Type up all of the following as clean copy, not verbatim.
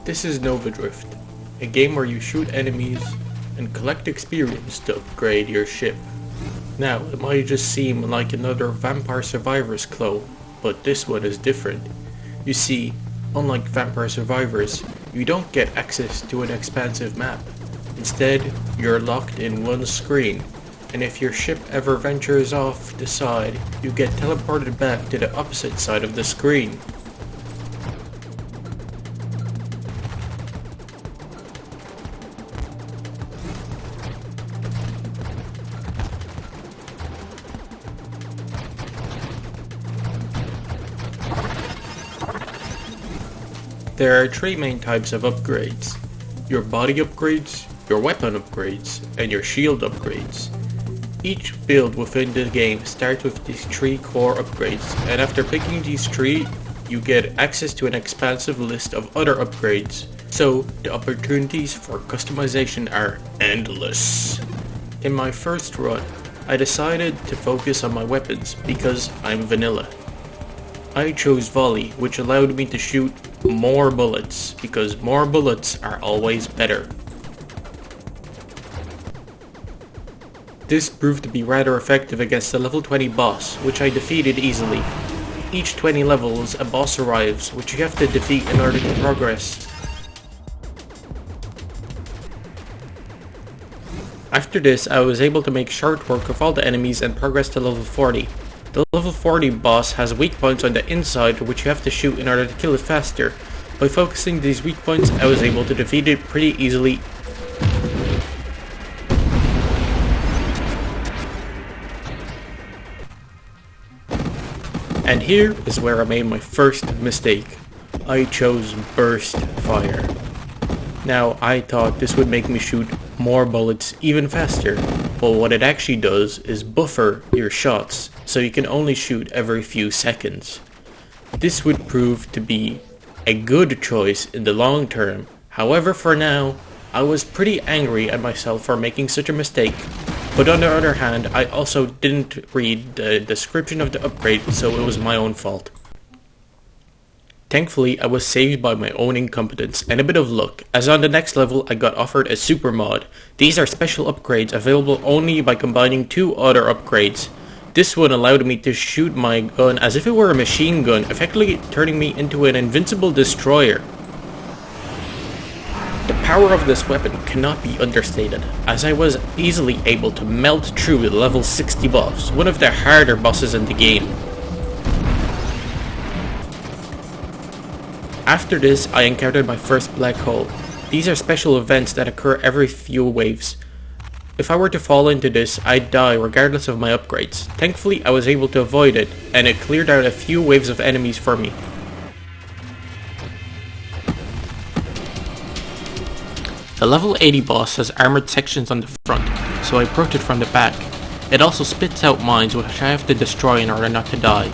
This is Nova Drift, a game where you shoot enemies and collect experience to upgrade your ship. Now, it might just seem like another Vampire Survivors clone, but this one is different. You see, unlike Vampire Survivors, you don't get access to an expansive map. Instead, you're locked in one screen, and if your ship ever ventures off the side, you get teleported back to the opposite side of the screen. There are three main types of upgrades: your body upgrades, your weapon upgrades, and your shield upgrades. Each build within the game starts with these three core upgrades, and after picking these three, you get access to an expansive list of other upgrades, so the opportunities for customization are endless. In my first run, I decided to focus on my weapons because I'm vanilla. I chose volley, which allowed me to shoot more bullets, because more bullets are always better. This proved to be rather effective against the level 20 boss, which I defeated easily. Each 20 levels, a boss arrives, which you have to defeat in order to progress. After this, I was able to make short work of all the enemies and progress to level 40. The level 40 boss has weak points on the inside which you have to shoot in order to kill it faster. By focusing these weak points, I was able to defeat it pretty easily. And here is where I made my first mistake. I chose burst fire. Now, I thought this would make me shoot more bullets even faster, but what it actually does is buffer your shots, so you can only shoot every few seconds. This would prove to be a good choice in the long term. However, for now, I was pretty angry at myself for making such a mistake. But on the other hand, I also didn't read the description of the upgrade, so it was my own fault. Thankfully, I was saved by my own incompetence and a bit of luck, as on the next level I got offered a super mod. These are special upgrades available only by combining two other upgrades. This one allowed me to shoot my gun as if it were a machine gun, effectively turning me into an invincible destroyer. The power of this weapon cannot be understated, as I was easily able to melt through the level 60 boss, one of the harder bosses in the game. After this, I encountered my first black hole. These are special events that occur every few waves. If I were to fall into this, I'd die regardless of my upgrades. Thankfully, I was able to avoid it, and it cleared out a few waves of enemies for me. The level 80 boss has armored sections on the front, so I approach it from the back. It also spits out mines which I have to destroy in order not to die.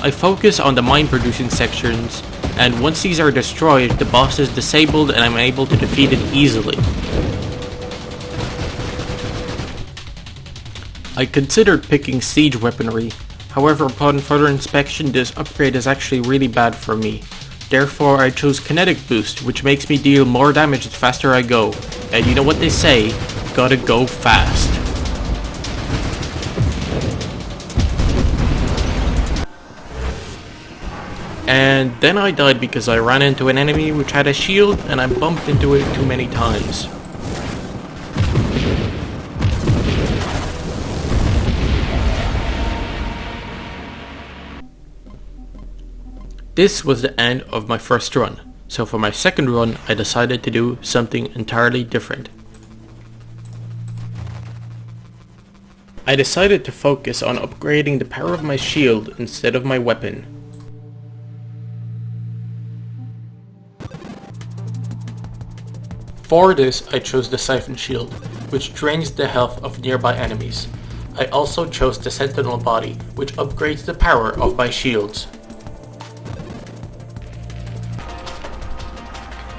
I focus on the mine producing sections, and once these are destroyed, the boss is disabled and I'm able to defeat it easily. I considered picking siege weaponry, however upon further inspection this upgrade is actually really bad for me. Therefore I chose kinetic boost, which makes me deal more damage the faster I go, and you know what they say, gotta go fast. And then I died because I ran into an enemy which had a shield and I bumped into it too many times. This was the end of my first run, so for my second run I decided to do something entirely different. I decided to focus on upgrading the power of my shield instead of my weapon. For this, I chose the Siphon Shield, which drains the health of nearby enemies. I also chose the Sentinel Body, which upgrades the power of my shields.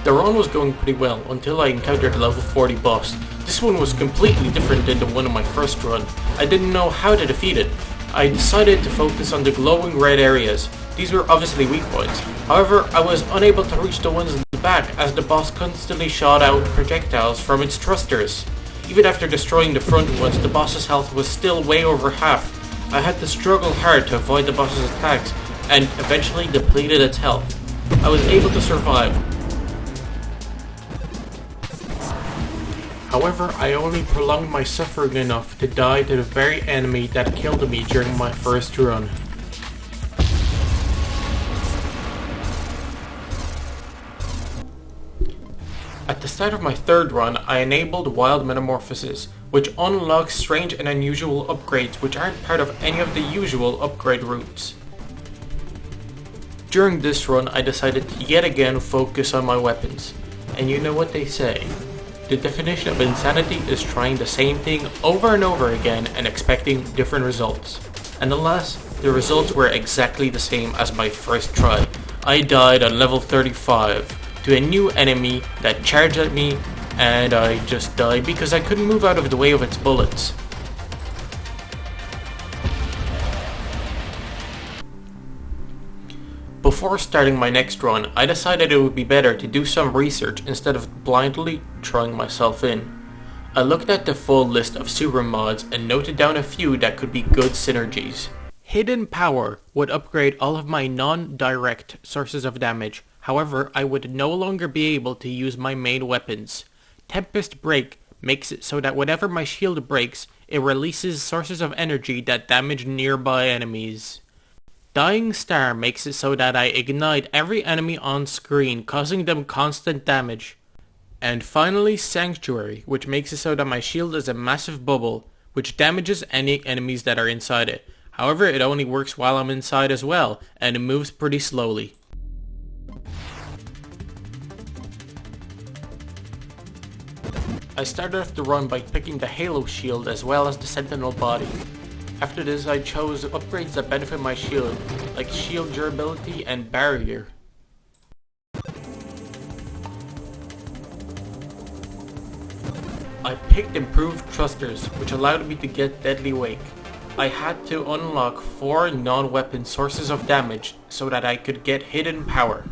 The run was going pretty well until I encountered the level 40 boss. This one was completely different than the one in my first run. I didn't know how to defeat it. I decided to focus on the glowing red areas. These were obviously weak points. However, I was unable to reach the ones in the back as the boss constantly shot out projectiles from its thrusters. Even after destroying the front ones, the boss's health was still way over half. I had to struggle hard to avoid the boss's attacks and eventually depleted its health. I was able to survive. However, I only prolonged my suffering enough to die to the very enemy that killed me during my first run. At the start of my third run, I enabled Wild Metamorphosis, which unlocks strange and unusual upgrades which aren't part of any of the usual upgrade routes. During this run, I decided to yet again focus on my weapons. And you know what they say. The definition of insanity is trying the same thing over and over again and expecting different results. And alas, the results were exactly the same as my first try. I died on level 35 to a new enemy that charged at me, and I just died because I couldn't move out of the way of its bullets. Before starting my next run, I decided it would be better to do some research instead of blindly throwing myself in. I looked at the full list of super mods and noted down a few that could be good synergies. Hidden Power would upgrade all of my non-direct sources of damage. However, I would no longer be able to use my main weapons. Tempest Break makes it so that whenever my shield breaks, it releases sources of energy that damage nearby enemies. Dying Star makes it so that I ignite every enemy on screen, causing them constant damage. And finally Sanctuary, which makes it so that my shield is a massive bubble, which damages any enemies that are inside it. However, it only works while I'm inside as well, and it moves pretty slowly. I started off the run by picking the Halo shield as well as the Sentinel body. After this, I chose upgrades that benefit my shield, like shield durability and barrier. I picked improved thrusters, which allowed me to get Deadly Wake. I had to unlock 4 non-weapon sources of damage so that I could get Hidden Power.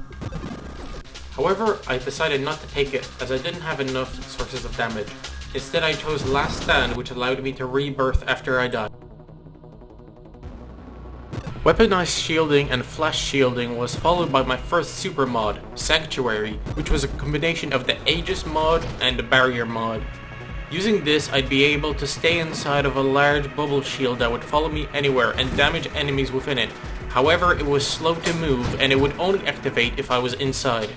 However, I decided not to take it as I didn't have enough sources of damage. Instead, I chose Last Stand, which allowed me to rebirth after I died. Weaponized shielding and flash shielding was followed by my first super mod, Sanctuary, which was a combination of the Aegis mod and the Barrier mod. Using this, I'd be able to stay inside of a large bubble shield that would follow me anywhere and damage enemies within it. However, it was slow to move and it would only activate if I was inside.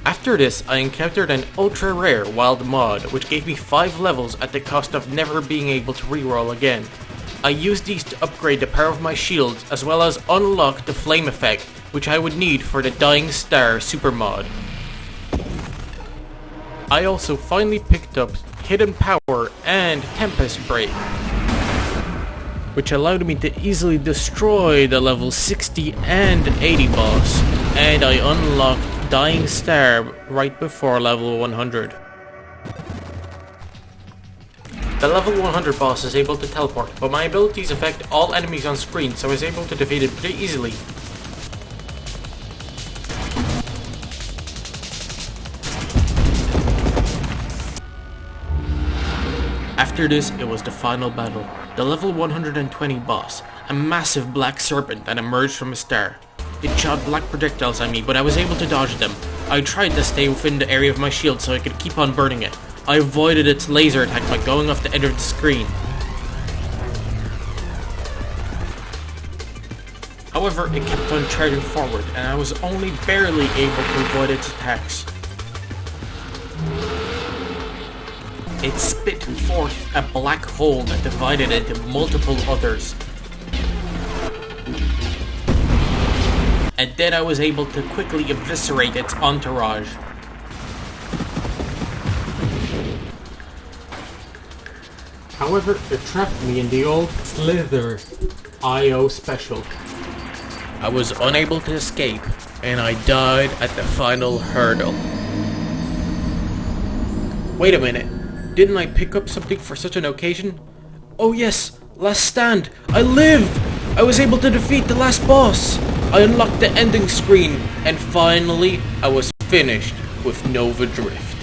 After this, I encountered an ultra rare wild mod, which gave me 5 levels at the cost of never being able to reroll again. I used these to upgrade the power of my shields as well as unlock the flame effect, which I would need for the Dying Star super mod. I also finally picked up Hidden Power and Tempest Break, which allowed me to easily destroy the level 60 and 80 boss, and I unlocked Dying Star right before level 100. The level 100 boss is able to teleport, but my abilities affect all enemies on screen, so I was able to defeat it pretty easily. After this, it was the final battle. The level 120 boss, a massive black serpent that emerged from a star. It shot black projectiles at me, but I was able to dodge them. I tried to stay within the area of my shield so I could keep on burning it. I avoided its laser attack by going off the edge of the screen. However, it kept on charging forward, and I was only barely able to avoid its attacks. It spit forth a black hole that divided into multiple others. And then I was able to quickly eviscerate its entourage. However, it trapped me in the old Slither IO special. I was unable to escape, and I died at the final hurdle. Wait a minute, didn't I pick up something for such an occasion? Oh yes, Last Stand! I lived! I was able to defeat the last boss! I unlocked the ending screen, and finally I was finished with Nova Drift.